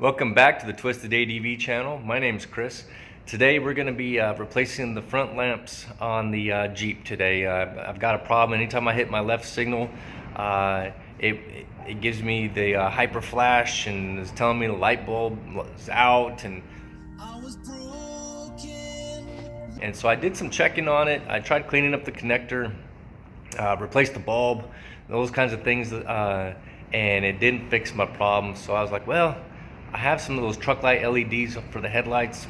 Welcome back to the Twisted ADV channel. My name's Chris. Today we're going to be replacing the front lamps on the Jeep today. I've got a problem. Anytime I hit my left signal, it gives me the hyper flash and is telling me the light bulb is out, and so I did some checking on it. I tried cleaning up the connector, replaced the bulb, those kinds of things, and it didn't fix my problem. So I was like, well, I have some of those truck light LEDs for the headlights,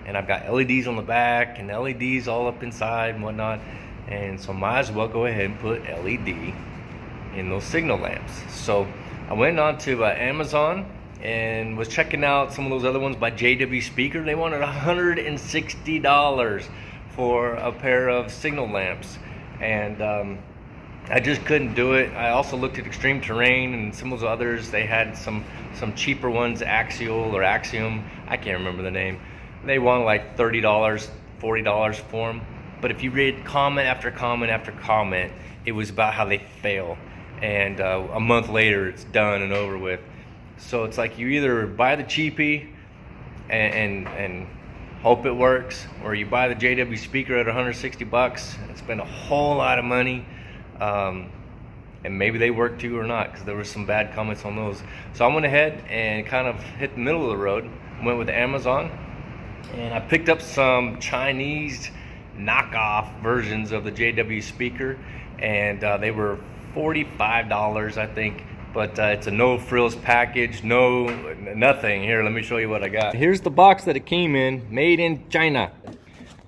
and I've got LEDs on the back and LEDs all up inside and whatnot, and so might as well go ahead and put LED in those signal lamps. So I went on to Amazon and was checking out some of those other ones by JW Speaker. They wanted $160 for a pair of signal lamps, and I just couldn't do it. I also looked at Extreme Terrain and some of those others. They had some cheaper ones, Axial or Axiom, I can't remember the name. They wanted like $30, $40 for them. But if you read comment after comment after comment, it was about how they fail. And a month later, it's done and over with. So it's like you either buy the cheapie and hope it works, or you buy the JW Speaker at 160 bucks and spend a whole lot of money. And maybe they work too or not, because there were some bad comments on those. So I went ahead and kind of hit the middle of the road, went with Amazon, and I picked up some Chinese knockoff versions of the JW Speaker, and they were $45, I think, but it's a no frills package, nothing. Here, let me show you what I got. Here's the box that it came in, made in China.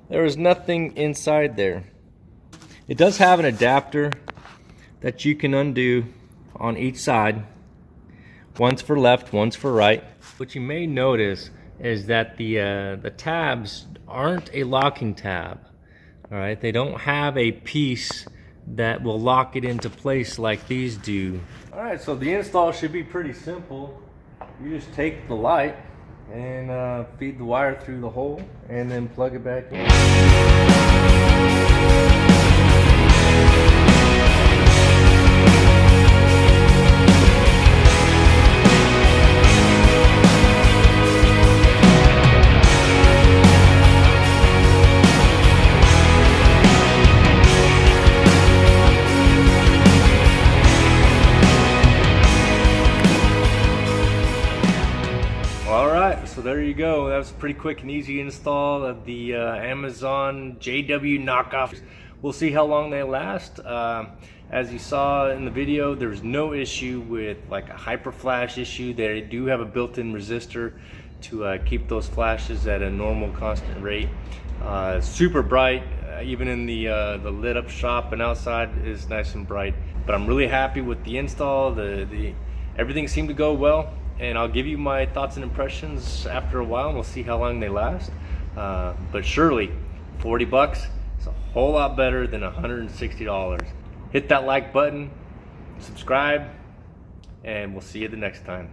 There was nothing inside there. It does have an adapter that you can undo on each side. One's for left, one's for right. What you may notice is that the tabs aren't a locking tab. All right, they don't have a piece that will lock it into place like these do. All right, so the install should be pretty simple. You just take the light and feed the wire through the hole and then plug it back in. So there you go. That was a pretty quick and easy install of the Amazon JW knockoff. We'll see how long they last. As you saw in the video, there's no issue with like a hyper flash issue. They do have a built-in resistor to keep those flashes at a normal constant rate. Super bright, even in the lit up shop and outside is nice and bright. But I'm really happy with the install. Everything seemed to go well. And I'll give you my thoughts and impressions after a while, and we'll see how long they last. But surely, 40 bucks is a whole lot better than $160. Hit that like button, subscribe, and we'll see you the next time.